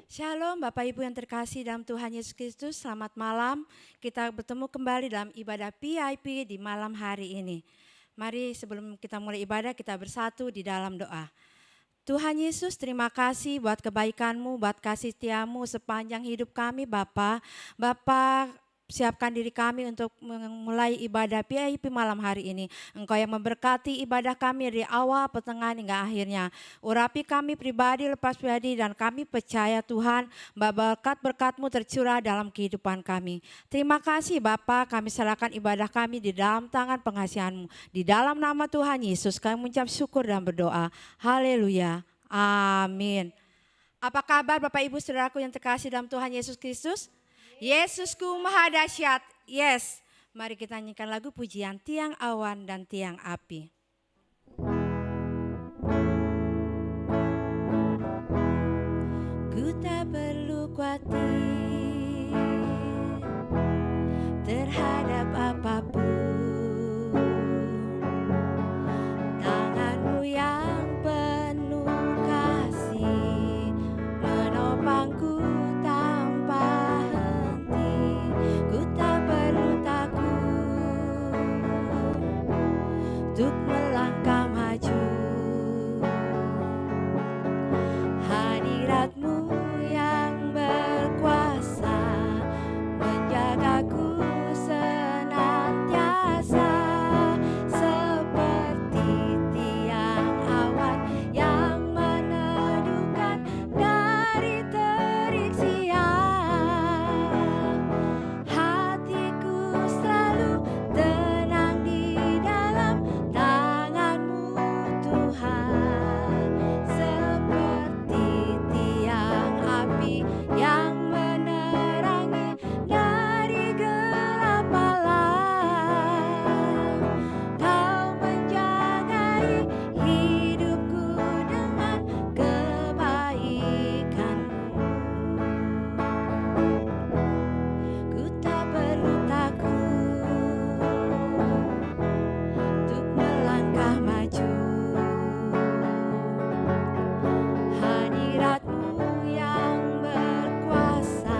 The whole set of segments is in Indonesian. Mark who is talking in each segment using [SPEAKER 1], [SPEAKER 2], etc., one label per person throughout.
[SPEAKER 1] Shalom Bapak Ibu yang terkasih dalam Tuhan Yesus Kristus, selamat malam. Kita bertemu kembali dalam ibadah PIP di malam hari ini. Mari sebelum kita mulai ibadah kita bersatu di dalam doa. Tuhan Yesus, terima kasih buat kebaikan-Mu, buat kasih setiamu sepanjang hidup kami Bapa. Bapa, siapkan diri kami untuk memulai ibadah PIP malam hari ini. Engkau yang memberkati ibadah kami dari awal, pertengahan hingga akhirnya. Urapi kami pribadi lepas pribadi dan kami percaya Tuhan bahwa berkat-berkat-Mu tercurah dalam kehidupan kami. Terima kasih Bapa, kami serahkan ibadah kami di dalam tangan pengasihan-Mu. Di dalam nama Tuhan Yesus kami mengucap syukur dan berdoa. Haleluya. Amin. Apa kabar Bapak Ibu Saudaraku yang terkasih dalam Tuhan Yesus Kristus? Yesusku Maha Dahsyat. Yes. Mari kita nyanyikan lagu pujian Tiang Awan dan Tiang Api. Ku tak perlu khawatir terhadap apapun. Tangan-Mu yang penuh kasih menopangku tanpa henti. Ku tak perlu takut untuk melangkah maju. Hadirat-Mu yang berkuasa menjagaku senantiasa, seperti tiang awan yang meneduhkan dari terik siang. Hatiku selalu tenang di dalam tangan-Mu Tuhan, seperti tiang api yang menerangi dari gelap malam. Kau menjagai hidupku dengan kebaikan-Mu. Ku tak perlu takut untuk melangkah maju. Hadirat-Mu yang berkuasa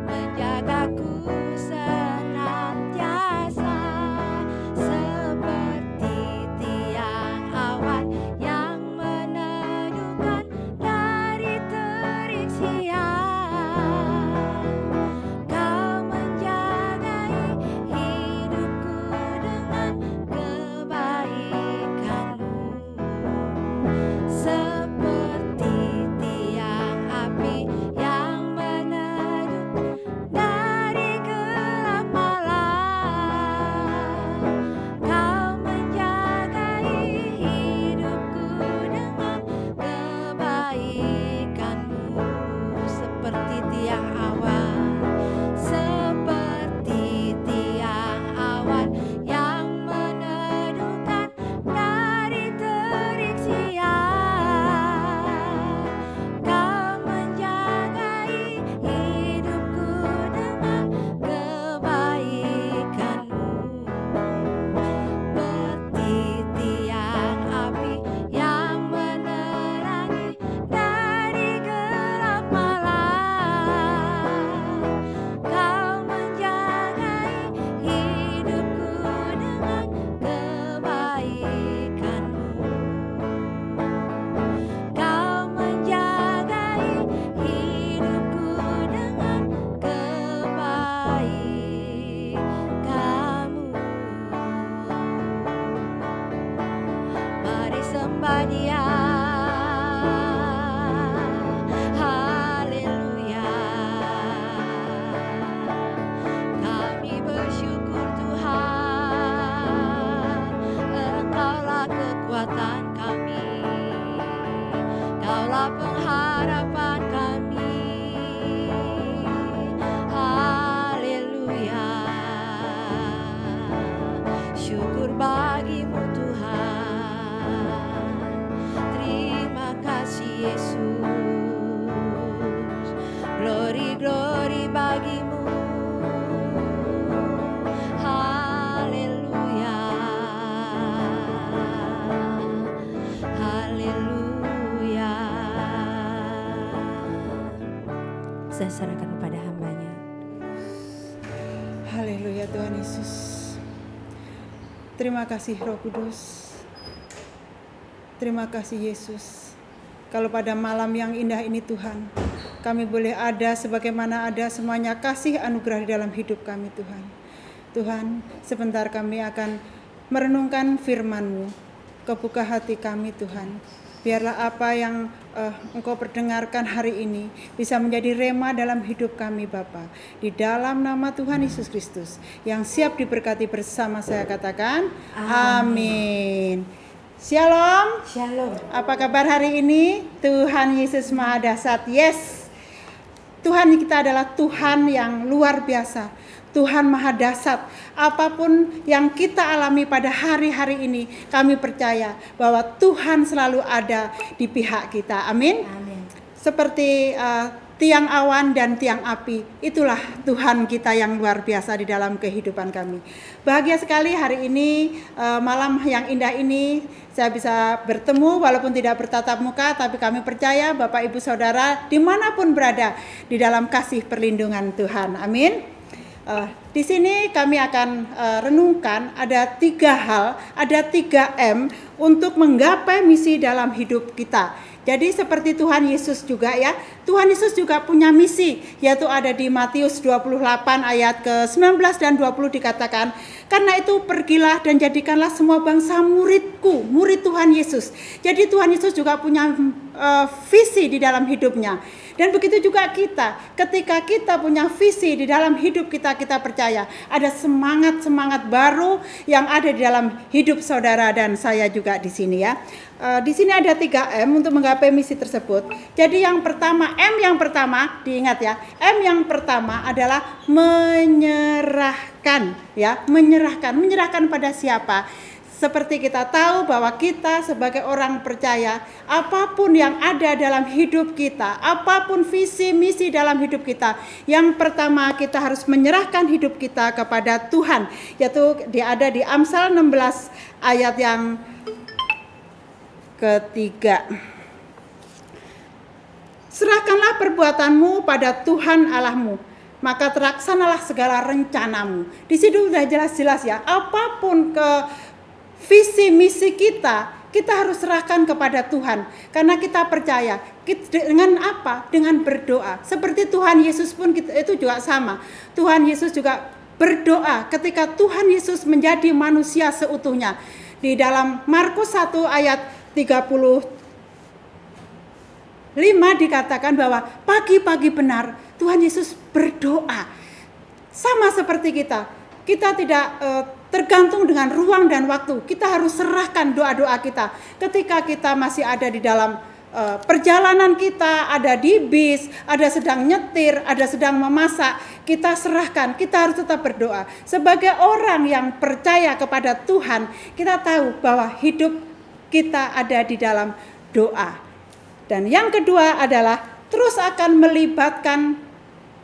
[SPEAKER 1] menjagaku senantiasa, seperti tiang awan yang meneduhkan dari terik siang. Kau menjagai hidupku dengan kebaikan-Mu, seperti tiang api yang meneduhkan dari gelap malam. Kau menjagai hidupku dengan kebaikan-Mu, seperti tiang awan, seperti tiang awan yang meneduhkan dari terik siang. Kau menjagai hidupku dengan kebaikan-Mu, seperti tiang api yang menerangi dari gelap malam. Kau menjagai hidupku dengan kebaikan-Mu. Kau menjagai hidupku dengan kebaikan-Mu. Mari sembah Dia. Haleluya. Kami bersyukur Tuhan, Engkaulah kekuatan kami, Kaulah pengharapan kami. Haleluya. Syukur bagi-Mu Tuhan. Terima kasih Yesus. Glory, glory bagi-Mu. Haleluya. Haleluya. saya serahkan kepada hamba-Nya.
[SPEAKER 2] Haleluya Tuhan Yesus. Terima kasih Roh Kudus. Terima kasih Yesus. Kalau pada malam yang indah ini Tuhan, kami boleh ada sebagaimana ada semuanya kasih anugerah di dalam hidup kami Tuhan. Tuhan, sebentar kami akan merenungkan firman-Mu. Kebuka hati kami Tuhan. Biarlah apa yang Engkau perdengarkan hari ini bisa menjadi rema dalam hidup kami Bapa. Di dalam nama Tuhan Yesus Kristus yang siap diberkati bersama saya katakan amin. Shalom.
[SPEAKER 1] Shalom.
[SPEAKER 2] Apa kabar hari ini? Tuhan Yesus Maha Dahsyat. Yes. Tuhan kita adalah Tuhan yang luar biasa. Tuhan Maha Dahsyat. Apapun yang kita alami pada hari-hari ini, kami percaya bahwa Tuhan selalu ada di pihak kita. Amin.
[SPEAKER 1] Amin.
[SPEAKER 2] Seperti tiang awan dan tiang api, itulah Tuhan kita yang luar biasa di dalam kehidupan kami. Bahagia sekali hari ini, malam yang indah ini, saya bisa bertemu walaupun tidak bertatap muka, tapi kami percaya Bapak Ibu Saudara dimanapun berada di dalam kasih perlindungan Tuhan. Amin. Di sini kami akan renungkan ada 3 hal, ada 3 M untuk menggapai misi dalam hidup kita. Jadi seperti Tuhan Yesus juga ya, Tuhan Yesus juga punya misi, yaitu ada di Matius 28 ayat ke-19 dan 20 dikatakan, karena itu pergilah dan jadikanlah semua bangsa muridku, murid Tuhan Yesus. Jadi Tuhan Yesus juga punya visi di dalam hidupnya. Dan begitu juga kita, ketika kita punya visi di dalam hidup kita, kita percaya ada semangat-semangat baru yang ada di dalam hidup saudara dan saya juga di sini ya. Di sini ada 3 M untuk menggapai misi tersebut. Jadi yang pertama, M yang pertama, diingat ya, M yang pertama adalah menyerahkan ya, menyerahkan pada siapa? Seperti kita tahu bahwa kita sebagai orang percaya, apapun yang ada dalam hidup kita, apapun visi misi dalam hidup kita, yang pertama kita harus menyerahkan hidup kita kepada Tuhan, yaitu ada di Amsal 16 ayat yang ketiga. Serahkanlah perbuatanmu pada Tuhan Allahmu, maka terlaksanalah segala rencanamu. Di situ sudah jelas-jelas ya, apapun visi misi kita harus serahkan kepada Tuhan. Karena kita percaya, dengan apa? Dengan berdoa. Seperti Tuhan Yesus pun itu juga sama. Tuhan Yesus juga berdoa ketika Tuhan Yesus menjadi manusia seutuhnya. Di dalam Markus 1 ayat 35 dikatakan bahwa pagi-pagi benar Tuhan Yesus berdoa. Sama seperti kita. Kita tidak tergantung dengan ruang dan waktu. Kita harus serahkan doa-doa kita. Ketika kita masih ada di dalam perjalanan kita, ada di bis, ada sedang nyetir, ada sedang memasak, kita serahkan, kita harus tetap berdoa. Sebagai orang yang percaya kepada Tuhan, kita tahu bahwa hidup kita ada di dalam doa. Dan yang kedua adalah terus akan melibatkan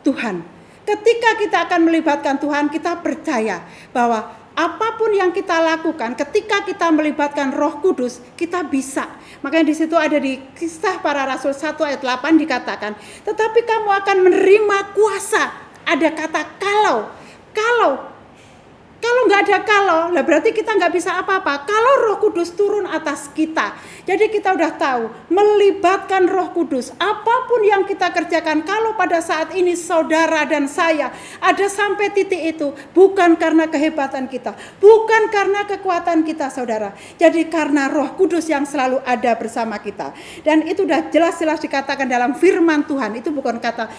[SPEAKER 2] Tuhan. Ketika kita akan melibatkan Tuhan, kita percaya bahwa apapun yang kita lakukan, ketika kita melibatkan Roh Kudus, kita bisa. Makanya di situ ada di Kisah Para Rasul 1 ayat 8 dikatakan, tetapi kamu akan menerima kuasa. Ada kata kalau nggak ada kalau, lah berarti kita nggak bisa apa-apa. Kalau Roh Kudus turun atas kita, jadi kita udah tahu melibatkan Roh Kudus. Apapun yang kita kerjakan, kalau pada saat ini saudara dan saya ada sampai titik itu, bukan karena kehebatan kita, bukan karena kekuatan kita, saudara. Jadi karena Roh Kudus yang selalu ada bersama kita. Dan itu udah jelas-jelas dikatakan dalam firman Tuhan. Itu bukan kata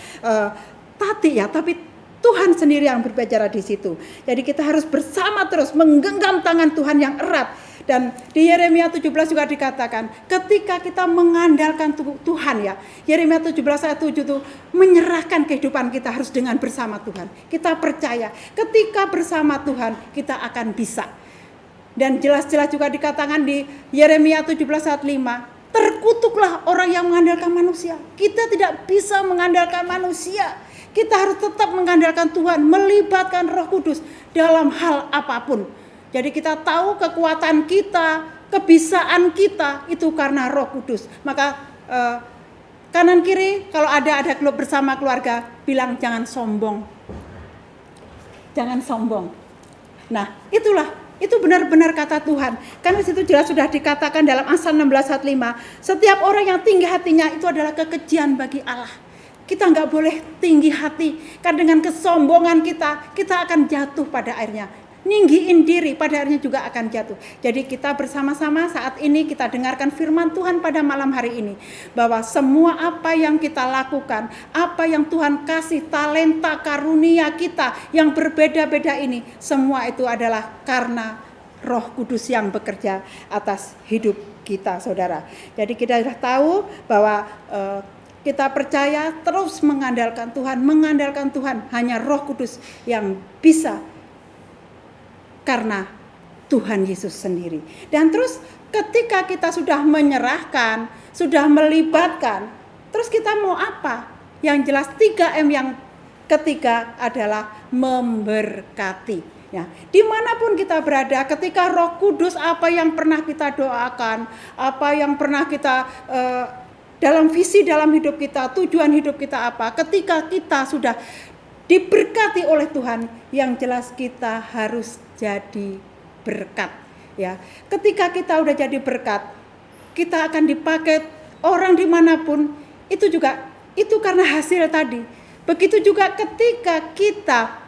[SPEAKER 2] tadi ya, tapi Tuhan sendiri yang berbicara di situ. Jadi kita harus bersama terus menggenggam tangan Tuhan yang erat. Dan di Yeremia 17 juga dikatakan, ketika kita mengandalkan Tuhan ya, Yeremia 17 ayat 7 itu menyerahkan kehidupan kita harus dengan bersama Tuhan. Kita percaya ketika bersama Tuhan kita akan bisa. Dan jelas-jelas juga dikatakan di Yeremia 17 ayat 5, terkutuklah orang yang mengandalkan manusia. Kita tidak bisa mengandalkan manusia. Kita harus tetap mengandalkan Tuhan, melibatkan Roh Kudus dalam hal apapun. Jadi kita tahu kekuatan kita, kebisaan kita itu karena Roh Kudus. Maka Kanan kiri kalau ada klub bersama keluarga, bilang jangan sombong. Jangan sombong. Nah, itu benar-benar kata Tuhan. Karena situ jelas sudah dikatakan dalam Amsal 16 ayat 5, setiap orang yang tinggi hatinya itu adalah kekejian bagi Allah. Kita nggak boleh tinggi hati, karena dengan kesombongan kita akan jatuh pada akhirnya. Ninggiin diri pada akhirnya juga akan jatuh. Jadi kita bersama-sama saat ini kita dengarkan firman Tuhan pada malam hari ini, bahwa semua apa yang kita lakukan, apa yang Tuhan kasih, talenta karunia kita yang berbeda-beda ini, semua itu adalah karena Roh Kudus yang bekerja atas hidup kita, saudara. Jadi kita sudah tahu bahwa kita percaya terus mengandalkan Tuhan, hanya Roh Kudus yang bisa, karena Tuhan Yesus sendiri. Dan terus ketika kita sudah menyerahkan, sudah melibatkan, terus kita mau apa? Yang jelas 3M yang ketiga adalah memberkati. Ya, dimanapun kita berada, ketika Roh Kudus, apa yang pernah kita doakan, apa yang pernah kita dalam visi dalam hidup kita, tujuan hidup kita apa, ketika kita sudah diberkati oleh Tuhan, yang jelas kita harus jadi berkat. Ya, ketika kita udah jadi berkat, kita akan dipakai orang dimanapun. Itu karena hasil tadi. Begitu juga ketika kita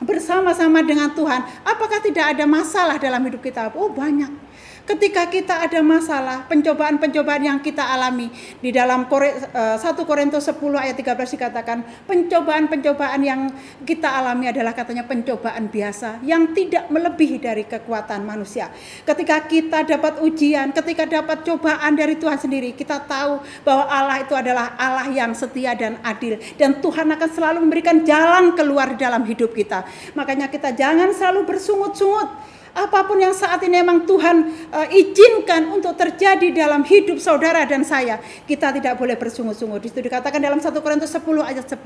[SPEAKER 2] bersama-sama dengan Tuhan, apakah tidak ada masalah dalam hidup kita? Oh, banyak. Ketika kita ada masalah, pencobaan-pencobaan yang kita alami, di dalam 1 Korintus 10 ayat 13 dikatakan, pencobaan-pencobaan yang kita alami adalah katanya pencobaan biasa yang tidak melebihi dari kekuatan manusia. Ketika kita dapat ujian, ketika dapat cobaan dari Tuhan sendiri, kita tahu bahwa Allah itu adalah Allah yang setia dan adil, dan Tuhan akan selalu memberikan jalan keluar dalam hidup kita. Makanya kita jangan selalu bersungut-sungut. Apapun yang saat ini memang Tuhan izinkan untuk terjadi dalam hidup saudara dan saya, kita tidak boleh bersungut-sungut. Itu dikatakan dalam 1 Korintus 10 ayat 10.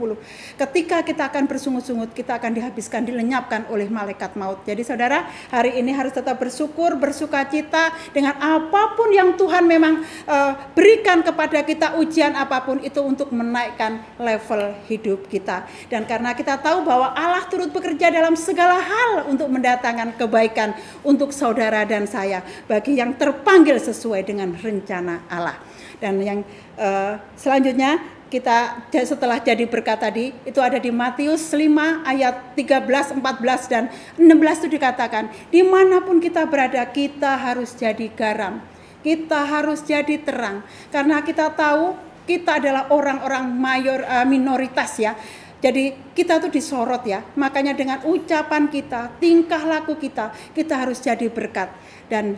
[SPEAKER 2] Ketika kita akan bersungut-sungut, kita akan dihabiskan, dilenyapkan oleh malaikat maut. Jadi saudara, hari ini harus tetap bersyukur, bersukacita dengan apapun yang Tuhan memang berikan kepada kita, ujian apapun itu untuk menaikkan level hidup kita. Dan karena kita tahu bahwa Allah turut bekerja dalam segala hal untuk mendatangkan kebaikan untuk saudara dan saya, bagi yang terpanggil sesuai dengan rencana Allah. Dan yang selanjutnya kita setelah jadi berkat tadi, itu ada di Matius 5 ayat 13, 14 dan 16 itu dikatakan, dimanapun kita berada kita harus jadi garam, kita harus jadi terang, karena kita tahu kita adalah orang-orang minoritas ya. Jadi kita tuh disorot ya, makanya dengan ucapan kita, tingkah laku kita harus jadi berkat. Dan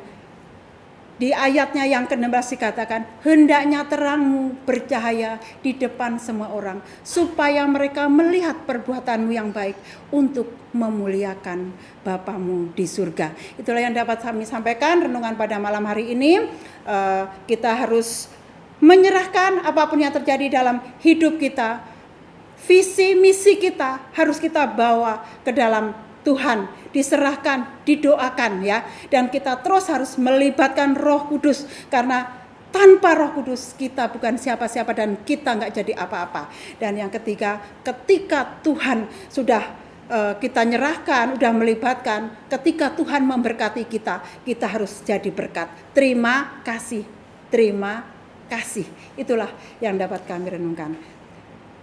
[SPEAKER 2] di ayatnya yang ke-16 dikatakan, hendaknya terangmu bercahaya di depan semua orang, supaya mereka melihat perbuatanmu yang baik untuk memuliakan Bapamu di surga. Itulah yang dapat kami sampaikan renungan pada malam hari ini. Kita harus menyerahkan apapun yang terjadi dalam hidup kita. Visi misi kita harus kita bawa ke dalam Tuhan, diserahkan, didoakan ya. Dan kita terus harus melibatkan Roh Kudus, karena tanpa Roh Kudus kita bukan siapa-siapa dan kita nggak jadi apa-apa. Dan yang ketiga, ketika Tuhan sudah kita nyerahkan, udah melibatkan, ketika Tuhan memberkati kita harus jadi berkat. Terima kasih, terima kasih. Itulah yang dapat kami renungkan.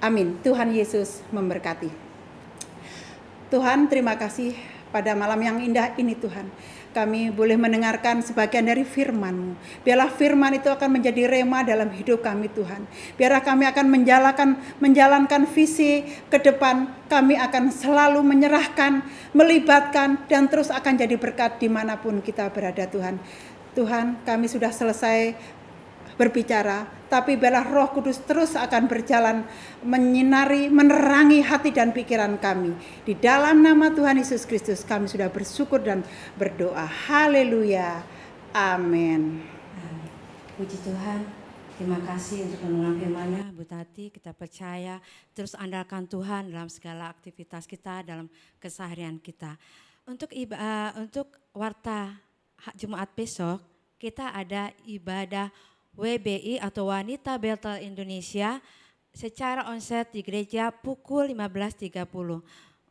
[SPEAKER 2] Amin. Tuhan Yesus memberkati. Tuhan, terima kasih pada malam yang indah ini Tuhan. Kami boleh mendengarkan sebagian dari firman-Mu. Biarlah firman itu akan menjadi rema dalam hidup kami Tuhan. Biarlah kami akan menjalankan visi ke depan. Kami akan selalu menyerahkan, melibatkan, dan terus akan jadi berkat dimanapun kita berada Tuhan. Tuhan, kami sudah selesai berbicara, tapi biarlah Roh Kudus terus akan berjalan menyinari, menerangi hati dan pikiran kami. Di dalam nama Tuhan Yesus Kristus kami sudah bersyukur dan berdoa. Haleluya. Amin.
[SPEAKER 1] Puji Tuhan. Terima kasih untuk renungan firman-Nya, Bu Tati. Kita percaya terus andalkan Tuhan dalam segala aktivitas kita, dalam keseharian kita. Untuk warta Jumat besok kita ada ibadah WBI atau Wanita Bethel Indonesia secara onsite di gereja pukul 15.30.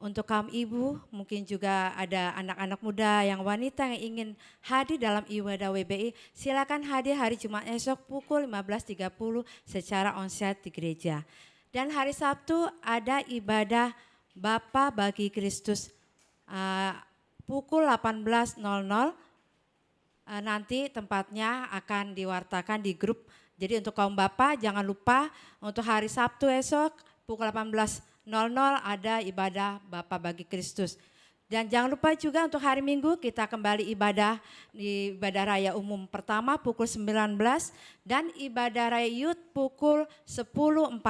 [SPEAKER 1] Untuk kaum ibu, mungkin juga ada anak-anak muda yang wanita yang ingin hadir dalam ibadah WBI, silakan hadir hari Jumat esok pukul 15.30 secara onsite di gereja. Dan hari Sabtu ada ibadah Bapa bagi Kristus pukul 18.00. Nanti tempatnya akan diwartakan di grup. Jadi untuk kaum bapak jangan lupa untuk hari Sabtu esok pukul 18.00 ada ibadah Bapa bagi Kristus. Dan jangan lupa juga untuk hari Minggu kita kembali ibadah di ibadah raya umum pertama pukul 19 dan ibadah raya youth pukul 10.40.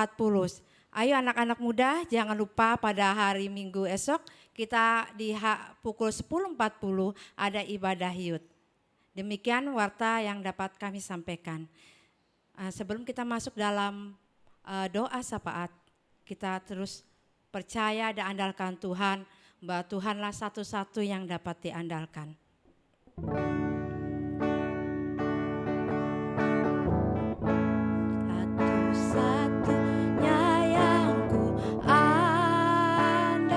[SPEAKER 1] Ayo anak-anak muda jangan lupa pada hari Minggu esok kita di pukul 10.40 ada ibadah youth. Demikian warta yang dapat kami sampaikan. Sebelum kita masuk dalam doa syafaat, kita terus percaya dan andalkan Tuhan, bahwa Tuhanlah satu-satu yang dapat diandalkan. Satu-satunya yang ku andalkan,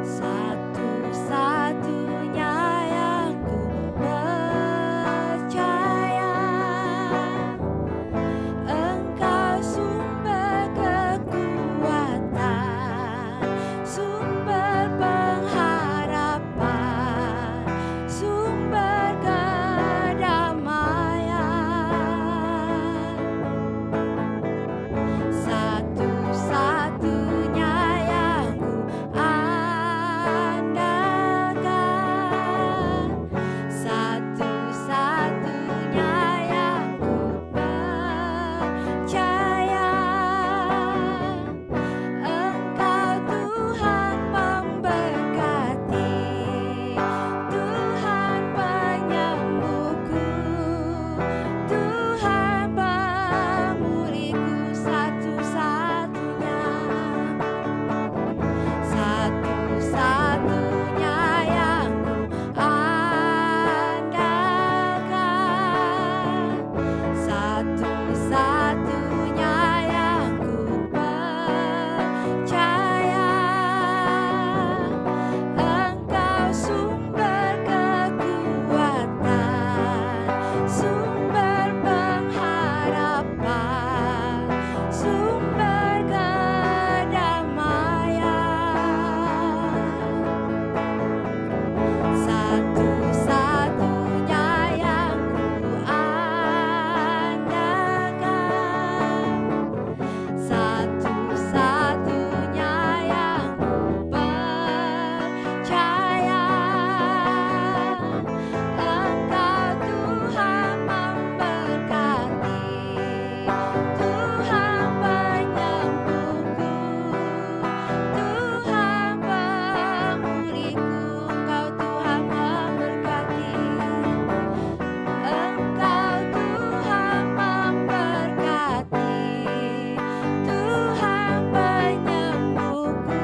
[SPEAKER 1] satu-satunya yang ku percaya, Engkau sumber kekuatan, sumber pengharapan, sumber kedamaian. Satu-satunya yang ku andalkan, satu-satunya yang ku percaya, Engkau Tuhan pemberkati, Tuhan penyembuhku, Tuhan pemulihku, satu-satunya, satu-satunya yang ku andalkan, satu-satunya yang ku percaya, Engkau sumber kekuatan, sumber pengharapan, sumber kedamaian. Satu-satunya yang ku andalkan, satu-satunya yang ku percaya, Engkau Tuhan memberkati, Tuhan penyembuhku, Tuhan pemulihku, Engkau Tuhan memberkati, Engkau Tuhan memberkati, Tuhan penyembuhku,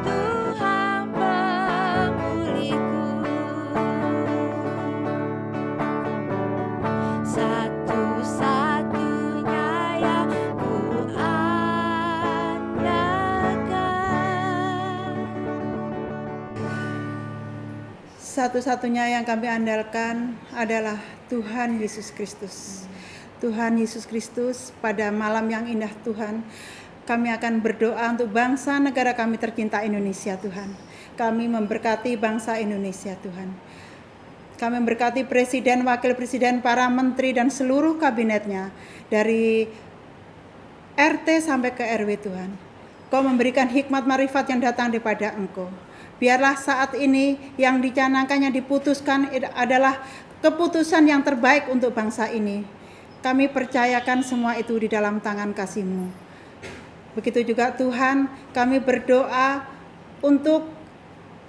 [SPEAKER 1] Tuhan pemulihku. Satu-satunya yang ku andalkan.
[SPEAKER 2] Satu-satunya yang kami andalkan adalah Tuhan Yesus Kristus. Tuhan Yesus Kristus, pada malam yang indah Tuhan, kami akan berdoa untuk bangsa negara kami tercinta Indonesia Tuhan. Kami memberkati bangsa Indonesia Tuhan. Kami memberkati Presiden, Wakil Presiden, para menteri dan seluruh kabinetnya dari RT sampai ke RW Tuhan. Kau memberikan hikmat marifat yang datang daripada Engkau. Biarlah saat ini yang dicanangkan, yang diputuskan adalah keputusan yang terbaik untuk bangsa ini. Kami percayakan semua itu di dalam tangan kasih-Mu. Begitu juga Tuhan, kami berdoa untuk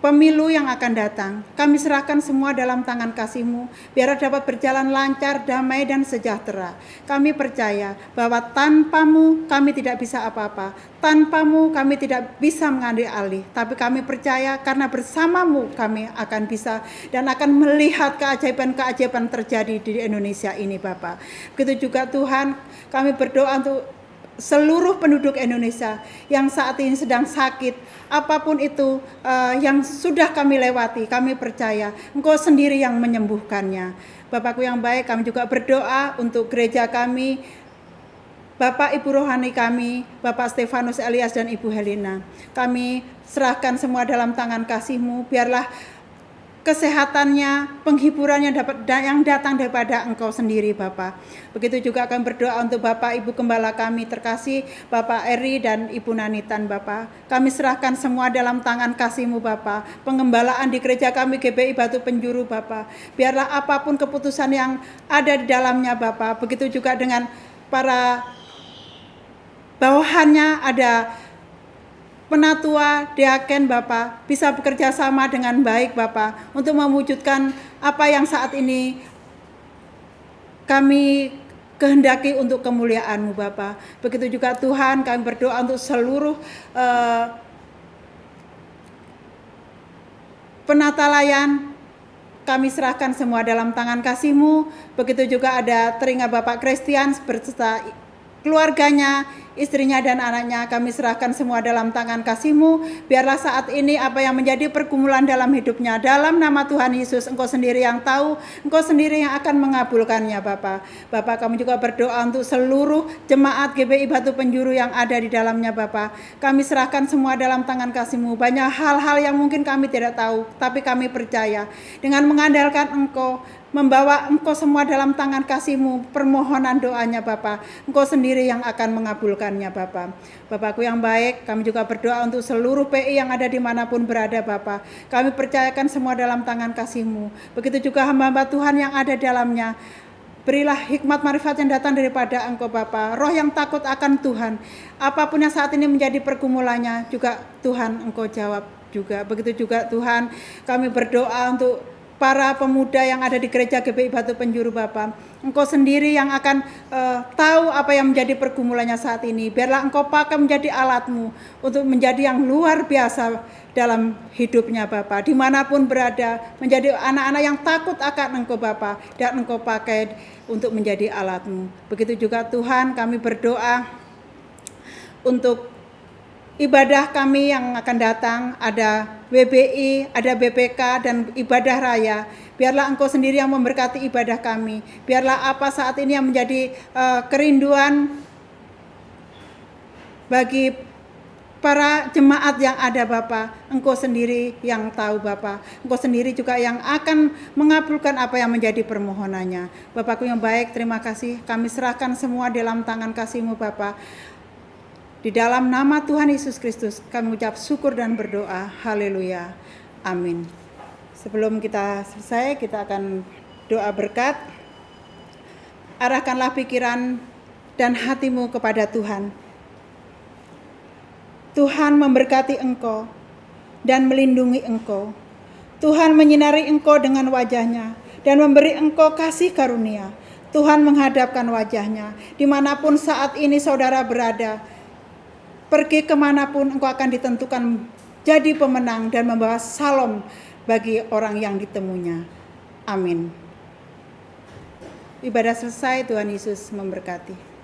[SPEAKER 2] pemilu yang akan datang. Kami serahkan semua dalam tangan kasih-Mu, biar dapat berjalan lancar, damai, dan sejahtera. Kami percaya bahwa tanpa-Mu kami tidak bisa apa-apa. Tanpa-Mu kami tidak bisa mengambil alih. Tapi kami percaya karena bersama-Mu kami akan bisa dan akan melihat keajaiban-keajaiban terjadi di Indonesia ini, Bapa. Begitu juga Tuhan, kami berdoa untuk seluruh penduduk Indonesia yang saat ini sedang sakit, apapun itu yang sudah kami lewati, kami percaya Engkau sendiri yang menyembuhkannya. Bapakku yang baik, kami juga berdoa untuk gereja kami, Bapak Ibu rohani kami, Bapak Stefanus Elias dan Ibu Helena. Kami serahkan semua dalam tangan kasih-Mu, biarlah kesehatannya, penghiburannya yang datang daripada Engkau sendiri, Bapak. Begitu juga kami berdoa untuk Bapak Ibu Gembala kami terkasih, Bapak Eri dan Ibu Nanitan, Bapak. Kami serahkan semua dalam tangan kasih-Mu, Bapak. Pengembalaan di gereja kami GBI Batu Penjuru, Bapak. Biarlah apapun keputusan yang ada di dalamnya, Bapak. Begitu juga dengan para bawahannya, ada penatua, diaken, Bapak, bisa bekerja sama dengan baik, Bapak, untuk mewujudkan apa yang saat ini kami kehendaki untuk kemuliaan-Mu, Bapak. Begitu juga Tuhan, kami berdoa untuk seluruh penata layan, kami serahkan semua dalam tangan kasih-Mu. Begitu juga ada teringat Bapak Christian beserta keluarganya, istrinya dan anaknya, kami serahkan semua dalam tangan kasih-Mu. Biarlah saat ini apa yang menjadi pergumulan dalam hidupnya, dalam nama Tuhan Yesus, Engkau sendiri yang tahu, Engkau sendiri yang akan mengabulkannya, Bapak. Bapak, kami juga berdoa untuk seluruh jemaat GBI Batu Penjuru yang ada di dalamnya, Bapak. Kami serahkan semua dalam tangan kasih-Mu. Banyak hal-hal yang mungkin kami tidak tahu, tapi kami percaya dengan mengandalkan Engkau, membawa Engkau semua dalam tangan kasih-Mu, permohonan doanya, Bapak. Engkau sendiri yang akan mengabulkannya, Bapak. Bapakku yang baik, kami juga berdoa untuk seluruh PI yang ada dimanapun berada, Bapak. Kami percayakan semua dalam tangan kasih-Mu. Begitu juga hamba-hamba Tuhan yang ada dalamnya. Berilah hikmat marifat yang datang daripada Engkau, Bapa. Roh yang takut akan Tuhan. Apapun yang saat ini menjadi pergumulannya, juga Tuhan Engkau jawab juga. Begitu juga Tuhan, kami berdoa untuk para pemuda yang ada di gereja GBI Batu Penjuru, Bapak. Engkau sendiri yang akan tahu apa yang menjadi pergumulannya saat ini. Biarlah Engkau pakai menjadi alat-Mu untuk menjadi yang luar biasa dalam hidupnya, Bapak. Dimanapun berada, menjadi anak-anak yang takut akan Engkau, Bapak. Dan Engkau pakai untuk menjadi alat-Mu. Begitu juga Tuhan, kami berdoa untuk ibadah kami yang akan datang, ada WBI, ada BPK, dan ibadah raya. Biarlah Engkau sendiri yang memberkati ibadah kami. Biarlah apa saat ini yang menjadi kerinduan bagi para jemaat yang ada, Bapak. Engkau sendiri yang tahu, Bapak. Engkau sendiri juga yang akan mengabulkan apa yang menjadi permohonannya. Bapakku yang baik, terima kasih. Kami serahkan semua dalam tangan kasih-Mu, Bapak. Di dalam nama Tuhan Yesus Kristus kami ucap syukur dan berdoa. Haleluya. Amin. Sebelum kita selesai, kita akan doa berkat. Arahkanlah pikiran dan hatimu kepada Tuhan. Tuhan memberkati engkau dan melindungi engkau. Tuhan menyinari engkau dengan wajahnya dan memberi engkau kasih karunia. Tuhan menghadapkan wajahnya dimanapun saat ini saudara berada. Pergi kemanapun engkau akan ditentukan jadi pemenang dan membawa salom bagi orang yang ditemunya. Amin. Ibadah selesai, Tuhan Yesus memberkati.